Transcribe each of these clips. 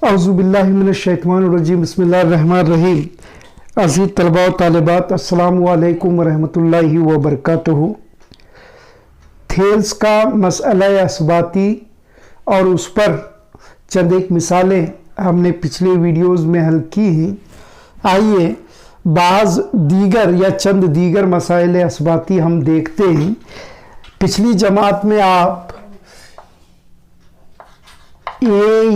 औज़ुबिल्लाहिमिनश्शैतानिर्रजीम बिस्मिल्लाहिर्रहमानिर्रहीम। अज़ीज़ तलबा व तालिबात, अस्सलामु अलैकुम वरहमतुल्लाहि वबरकातुहू। थेल्स का मसला असबाती और उस पर चंद एक मिसालें हमने पिछले वीडियोज़ में हल की हैं। आइए बाज़ दीगर या चंद दीगर मसाइल असबाती हम देखते हैं। पिछली जमात में आप ये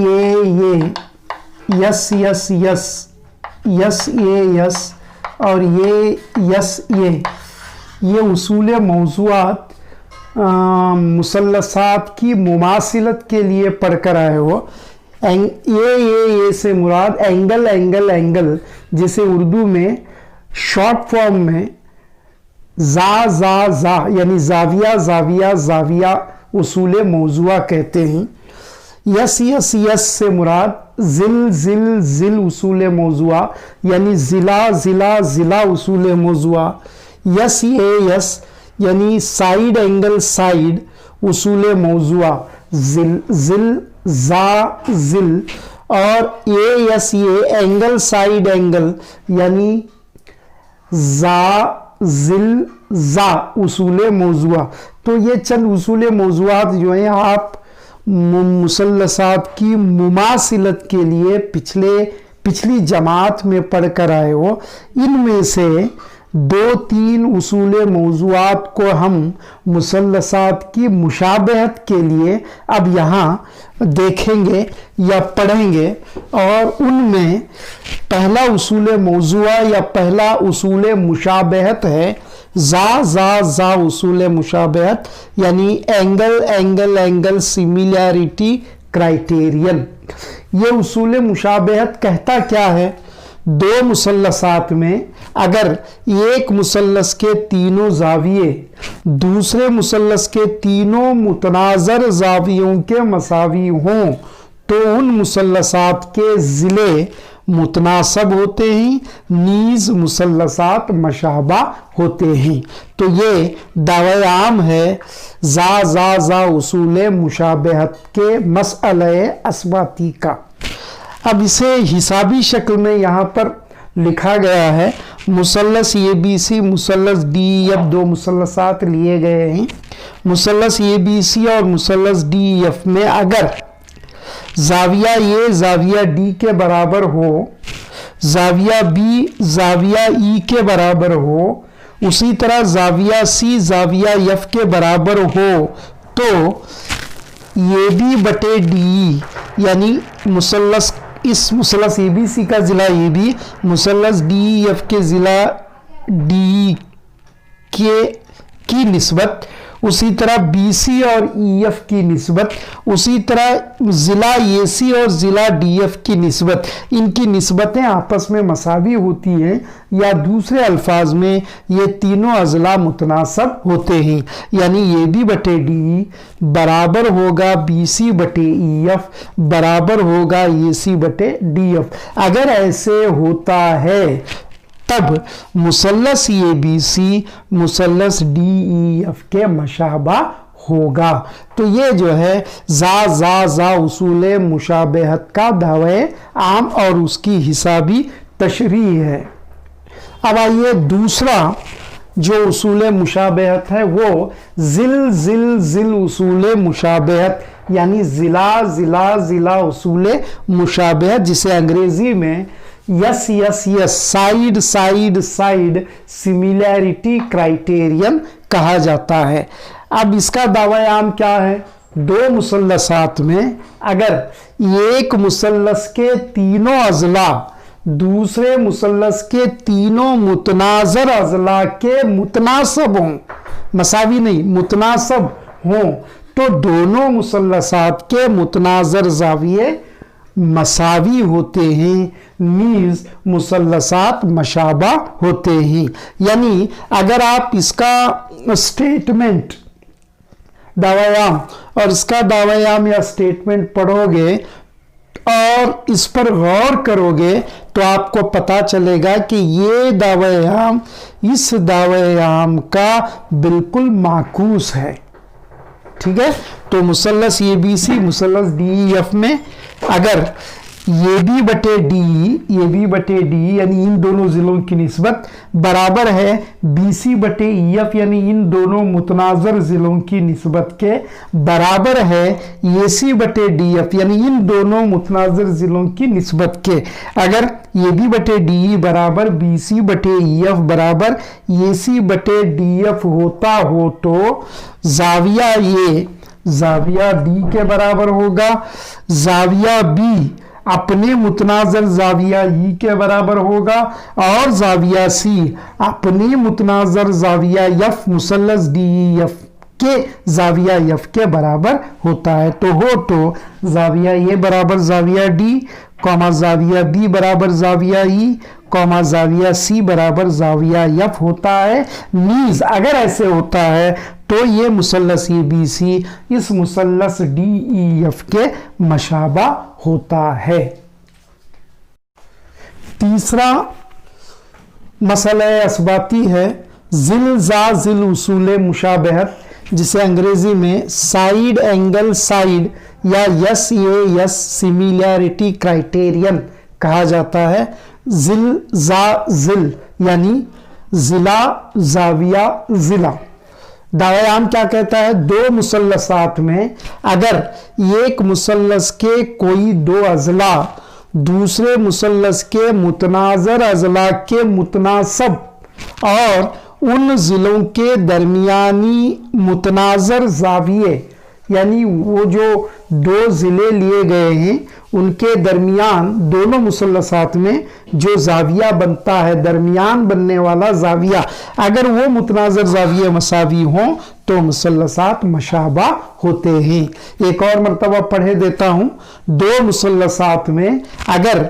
yes yes yes yes yes और ये यस ये उसूल मौज़ूआत मुसल्लसात की मुमासिलत के लिए पढ़ कर आए हो। ये से मुराद एंगल एंगल एंगल, जिसे उर्दू में शॉर्ट फॉर्म में जा यानी जाविया जाविया जाविया उसूल मौज़ूआ कहते हैं। यस यस यस से मुराद जिल जिल जिल उसूल मौज़ूआ यानी ज़िला ज़िला ज़िला उसूल मौज़ूआ। यस यस यानी साइड एंगल साइड उसूल मौज़ूआ, जिल जिल जा जिल। और ये यस ये एंगल साइड एंगल यानी जा जिल जा उसूल मौज़ूआ। तो ये चंद उसूल मौज़ूआत जो हैं आप मुसल्लसात की मुमासिलत के लिए पिछली जमात में पढ़ कर आए हो। इनमें से दो तीन उसूल मौज़ूआत को हम मुसल्लसात की मुशाबहत के लिए अब यहाँ देखेंगे या पढ़ेंगे। और उनमें पहला उसूल मौज़ूआ या पहला उसूल मुशाबहत है जा उसूल मुशाबहत यानी angle angle angle similarity criterion. ये उसूल मुशाबहत कहता क्या है? दो मुसल्लसात में अगर एक मुसल्लस के तीनों जाविये दूसरे मुसल्लस के तीनों मुतनाज़र जावियों के मसावी हों तो उन मुसल्लसात के ज़िले मुतनासब होते हैं, नीज़ मुसल्लसात मशाबा होते हैं। तो ये दावे आम है जा उसूल मुशाबहत के मसअले असबाती का। अब इसे हिसाबी शक्ल में यहाँ पर लिखा गया है। मुसल्लस ABC मुसल्लस DEF दो मुसल्लसात लिए गए हैं। मुसल्लस ABC और मुसल्लस DEF में अगर जाविया ए जाविया डी के बराबर हो, जाविया बी जाविया ई के बराबर हो, उसी तरह जाविया सी जाविया एफ के बराबर हो, तो ए बी बटे डी यानी मुसल्लस इस मुसल्लस ABC का ज़िला AB मुसल्लस DEF के ज़िला DE की निस्बत, उसी तरह BC और EF की निस्बत, उसी तरह ज़िला AC और ज़िला DF की निस्बत, इनकी निस्बतें आपस में मसावी होती हैं या दूसरे अल्फाज में ये तीनों अज़ला मुतनासब होते हैं। यानी AB बटे DE बराबर होगा BC बटे EF बराबर होगा AC बटे DF। अगर ऐसे होता है तब मुसल्लस ABC मुसल्लस DEF के मशाबा होगा। तो ये जो है जा उसूल मुशाबहत का दावे आम और उसकी हिसाबी तशरीह है। अब आइए दूसरा जो उसूल मुशाबहत है वो जिल जिल जिल उसूल मुशाबहत यानी ज़िला ज़िला ज़िला उसूल मुशाबहत, जिसे अंग्रेज़ी में yes yes yes side side side similarity criterion कहा जाता है। अब इसका दावा आम क्या है? दो मुसल्लसात में अगर एक मुसल्लस के तीनों अज़ला दूसरे मुसल्लस के तीनों मुतनाज़र अज़ला के मुतनासब हों, मसावी नहीं मुतनासब हों, तो दोनों मुसल्लसात के मुतनाज़र जाविये मसावी होते हैं, नीज़ मुसल्लसात मशाबा होते हैं। यानी अगर आप इसका स्टेटमेंट दावायाम और इसका दावायाम या स्टेटमेंट पढ़ोगे और इस पर गौर करोगे तो आपको पता चलेगा कि ये दावायाम इस दावायाम का बिल्कुल माकूस है। ठीक है, तो मुसल्लस ABC मुसल्लस DEF में अगर ये बी बटे डी यानी इन दोनों जिलों की निस्बत बराबर है BC बटे EF यानी इन दोनों मुतनाज़र जिलों की निस्बत के बराबर है AC बटे DF यानी इन दोनों मुतनाज़र जिलों की निस्बत के। अगर AB बटे DE बराबर BC बटे EF बराबर AC बटे DF होता हो तो जाविया D के बराबर होगा, जाविया B अपने मुतनाज़र जाविया E के बराबर होगा और जाविया C अपने मुतनाज़र जाविया F मुसल्लस DEF के जाविया F के बराबर होता है। तो जाविया A बराबर जाविया D, जाविया B बराबर जाविया E, जाविया C बराबर जाविया F होता है। मीन्स अगर ऐसे होता है तो ये मुसल्लस ABC इस मुसल्लस DEF के मशाबा होता है। तीसरा मसला असबाती है जिल उसूल मुशाबहत, जिसे अंग्रेजी में साइड एंगल साइड या यस सिमिलैरिटी क्राइटेरियन कहा जाता है। जिल यानी जिला जाविया जिला। दायाम क्या कहता है, दो मुसल्लसात में अगर एक मुसल्लस के कोई दो अजला दूसरे मुसल्लस के मुतनाज़र अजला के मुतनासब और उन जिलों के दरमियानी मुतनाज़र जाविये यानी वो जो दो ज़िले लिए गए हैं उनके दरमियान दोनों मुसल्लसात में जो जाविया बनता है, दरमियान बनने वाला जाविया, अगर वो मुतनाज़र जाविये मसावी हों तो मुसल्लसात मशाबा होते हैं। एक और मर्तबा पढ़े देता हूँ, दो मुसल्लसात में अगर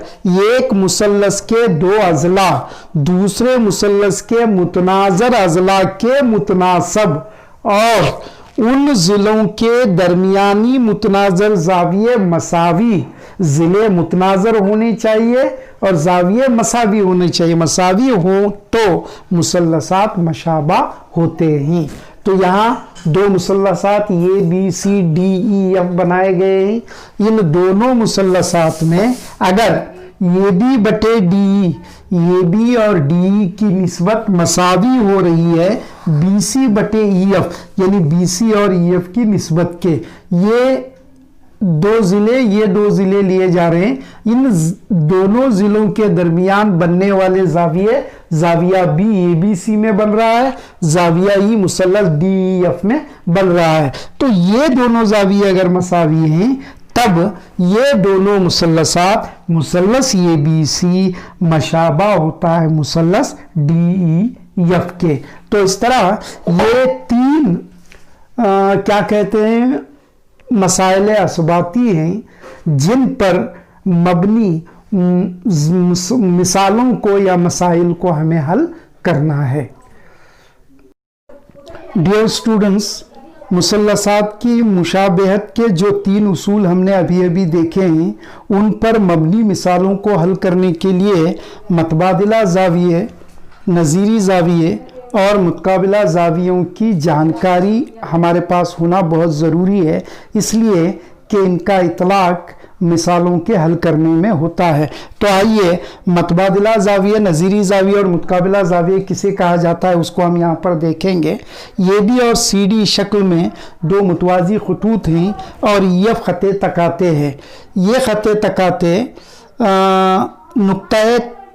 एक मुसल्लस के दो अजला दूसरे मुसल्लस के मुतनाज़र अजला के मुतनासब और उन जिलों के दरमियानी मुतनाज़र जाविये मसावी, जिले मुतनाज़र होने चाहिए और जाविये मसावी होने चाहिए, मसावी हो तो मुसल्लसात मशाबा होते हैं। तो यहाँ दो मुसल्लसात ABCDEF बनाए गए हैं। इन दोनों मुसल्लसात में अगर AB बटे DE, AB और DE की निस्बत मसावी हो रही है BC बटे EF यानी BC और EF की निस्बत के, ये दो ज़िले लिए जा रहे हैं। इन दोनों ज़िलों के दरमियान बनने वाले जाविया B ABC में बन रहा है, जाविया E मुसल्लस DEF में बन रहा है। तो ये दोनों जाविये अगर मसावी हैं तब ये दोनों मुसल्लसात मुसल्लस ABC मशाबा होता है मुसल्लस DEF के। तो इस तरह ये तीन क्या कहते हैं मसाइल असबाती हैं जिन पर मबनी मिसालों को या मसाइल को हमें हल करना है। डियर स्टूडेंट्स, मुसल्लसात की मुशाबहत के जो तीन उसूल हमने अभी देखे हैं उन पर मबनी मिसालों को हल करने के लिए मतबादिला जाविये, नज़ीरी जाविये और मुतकाबिला जावियों की जानकारी हमारे पास होना बहुत ज़रूरी है, इसलिए कि इनका इतलाक़ मिसालों के हल करने में होता है। तो आइए मतबादिला जाविये, नज़ीरी जाविये और मुतकाबिला जाविये किसे कहा जाता है उसको हम यहाँ पर देखेंगे। ये बी और CD शक्ल में दो मुतवाज़ी खतूत हैं और EF ख़ते तकाते हैं। ये ख़ते तकाते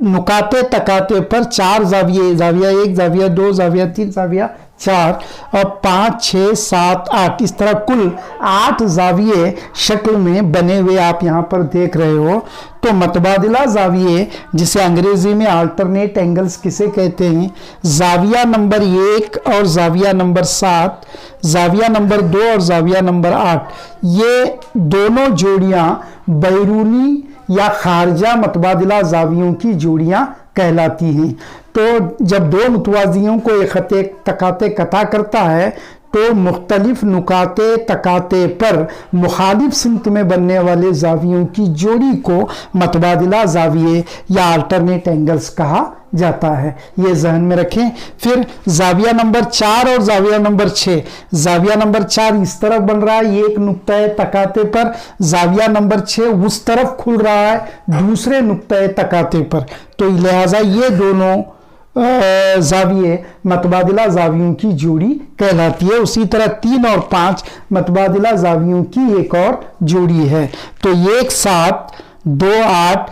नुकाते तकाते पर चार जाविये, जाविया 1, जाविया 2, जाविया 3, जाविया 4 और 5, 6, 7, 8 इस तरह कुल 8 जाविये शक्ल में बने हुए आप यहाँ पर देख रहे हो। तो मतबादिला जाविये जिसे अंग्रेजी में अल्टरनेट एंगल्स किसे कहते हैं, जाविया नंबर 1 और जाविया नंबर 7, जाविया नंबर 2 और जाविया नंबर 8, ये दोनों जोड़ियाँ बैरूनी या खारजा मतबादिला जावियों की जोड़ियाँ कहलाती हैं। तो जब दो मुतवाज़ियों को एक खते तकाते कता करता है तो मुख्तलिफ नुकाते तकाते पर मुखालिफ सिमत में बनने वाले जावियों की जोड़ी को मतबादिला जाविये या अल्टरनेट एंगल्स कहा जाता है। ये जहन में रखें। फिर जाविया नंबर 4 और जाविया नंबर 6। जाविया नंबर 4 इस तरफ बन रहा है एक नुक्ता तकाते पर, जाविया नंबर 6 उस तरफ खुल रहा है दूसरे नुक्ता तकाते पर। तो लिहाजा ये दोनों जाविये मतबादिला जावियों की जोड़ी कहलाती है। उसी तरह 3 और 5 मतबादिला जावियों की एक और जोड़ी है। तो 1 7 2 8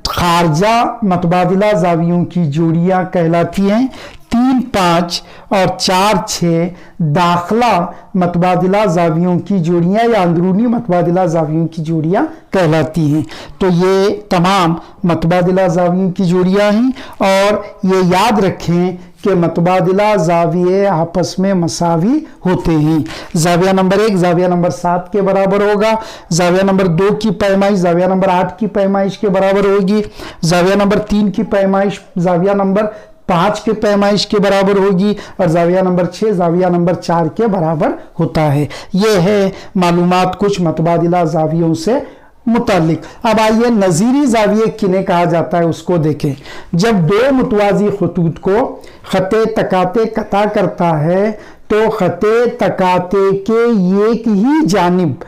खारजा मतबादिला जावियों की जोड़ियां कहलाती हैं। 3 5 और 4 6 दाखला मतबादिला जावियों की जोड़ियां या अंदरूनी मतबादिला जावियों की जोड़ियां कहलाती हैं। तो ये तमाम मतबादिला जावियों की जोड़ियां हैं और ये याद रखें कि मतबादिला जाविये आपस में मसावी होते हैं। जाविया नंबर 1 जाविया नंबर 7 के बराबर होगा, जाविया नंबर 2 की पैमाइश जाविया नंबर 8 की पैमाइश के बराबर होगी, जाविया नंबर 3 की पैमाइश जाविया नंबर 5 के पैमाइश के बराबर होगी और जाविया नंबर 6 जाविया नंबर 4 के बराबर होता है। ये है मालूमात कुछ मतबादिला जावियों से मुतालिक। अब आइए नज़ीरी जाविये किन्हें कहा जाता है उसको देखें। जब दो मुतवाजी खतूत को खते तकाते कता करता है तो खते तकाते के एक ही जानिब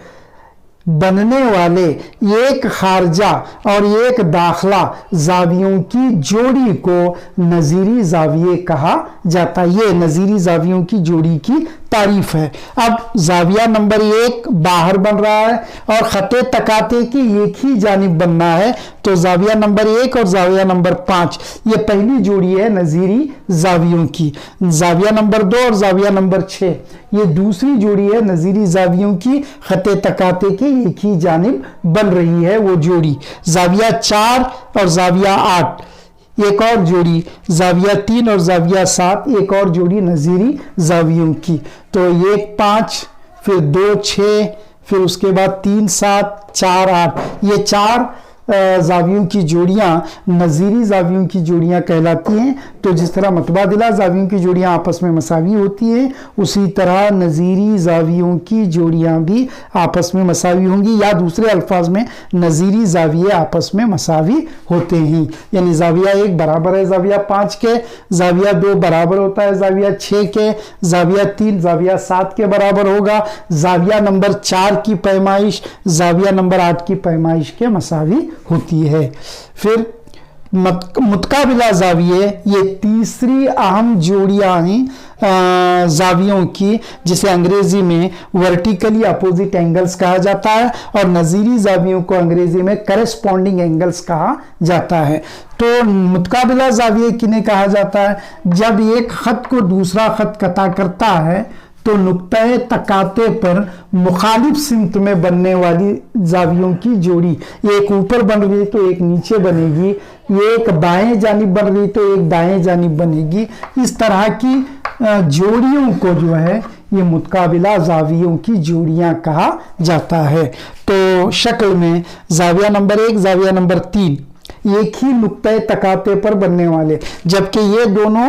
बनने वाले एक खारजा और एक दाखला जावियों की जोड़ी को नज़ीरी जाविये कहा जाता है। ये नज़ीरी जावियों की जोड़ी की तारीफ है। अब जाविया नंबर 1 बाहर बन रहा है और खते तकाते की एक ही जानिब बनना है, तो जाविया नंबर 1 और जाविया नंबर 5 ये पहली जोड़ी है नज़ीरी जावियों की। जाविया नंबर 2 और जाविया नंबर 6 ये दूसरी जोड़ी है नज़ीरी जावियों की, खते तकाते की एक ही जानिब बन रही है वो जोड़ी। जाविया 4 और जाविया 8 एक और जोड़ी, जाविया 3 और जाविया 7 एक और जोड़ी नज़ीरी जावियों की। तो 1 5 फिर 2 6 फिर उसके बाद 3 7 4 8 ये 4 जावियों की जोड़ियां नज़ीरी जावियों की जोड़ियां कहलाती हैं। तो जिस तरह मतबादिला जावियों की जोड़ियां आपस में मसावी होती हैं उसी तरह नज़ीरी जावियों की जोड़ियां भी आपस में मसावी होंगी, या दूसरे अल्फाज में नज़ीरी जाविये आपस में मसावी होते हैं। यानी जाविया 1 बराबर है जाविया 5 के, जाविया 2 बराबर होता है जाविया 6 के, जाविया 3 जाविया 7 के बराबर होगा, जाविया नंबर 4 की पैमाइश जाविया नंबर 8 की पैमाइश के मसावी होती है। फिर मुतकाबिला जाविये ये तीसरी अहम जोड़ियां हैं जावियों की, जिसे अंग्रेजी में वर्टिकली अपोजिट एंगल्स कहा जाता है और नज़ीरी जावियों को अंग्रेजी में करेस्पॉन्डिंग एंगल्स कहा जाता है। तो मुतकाबिला जाविये किन्हें कहा जाता है? जब एक खत को दूसरा खत कता करता है तो नुक्ते तकाते पर मुखालिफ सिमत में बनने वाली जावियों की जोड़ी, एक ऊपर बन रही तो एक नीचे बनेगी, एक बाएं जानिब बन रही तो एक दाएं जानिब बनेगी। इस तरह की जोड़ियों को जो है ये मुतकाबिला जावियों की जोड़ियां कहा जाता है। तो शक्ल में जाविया नंबर 1 जाविया नंबर 3 एक ही नुक्ते तकाते पर बनने वाले, जबकि ये दोनों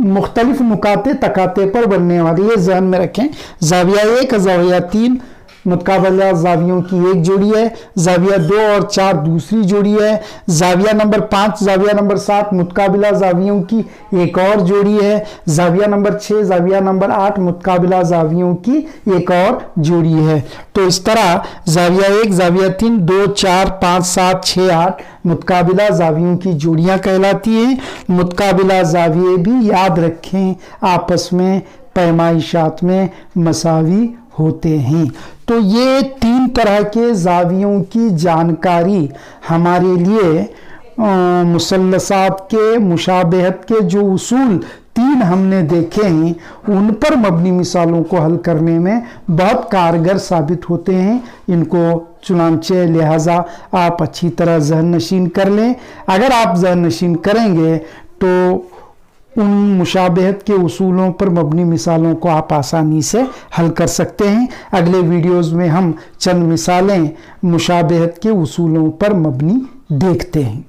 मुख्तलिफ नुकाते तकाते पर बनने वाले, ये ध्यान में रखें। जाविया 1 जाविया 3 मुतकाबिला जावियों की एक जोड़ी है, जाविया 2 और 4 दूसरी जोड़ी है, जाविया नंबर 5 जाविया नंबर 7 मुतकाबिला जावियों की एक और जोड़ी है, जाविया नंबर 6 जाविया नंबर 8 मुतकाबिला जावियों की एक और जोड़ी है। तो इस तरह जाविया 1 जाविया 3 2 4 5 7 6 8 मुतकाबिला जावियों की जोड़ियां कहलाती हैं। मुतकाबिला जाविये भी याद रखें आपस में पैमाइशात में मसावी होते हैं। तो ये 3 तरह के जावियों की जानकारी हमारे लिए मुसल्लसात के मुशाबहत के जो उसूल 3 हमने देखे हैं उन पर मबनी मिसालों को हल करने में बहुत कारगर साबित होते हैं। इनको चुनांचे लिहाजा आप अच्छी तरह ज़हन नशीन कर लें। अगर आप ज़हन नशीन करेंगे तो उन मुशाबहत के उसूलों पर मबनी मिसालों को आप आसानी से हल कर सकते हैं। अगले वीडियोज़ में हम चंद मिसालें मुशाबहत के उसूलों पर मबनी देखते हैं।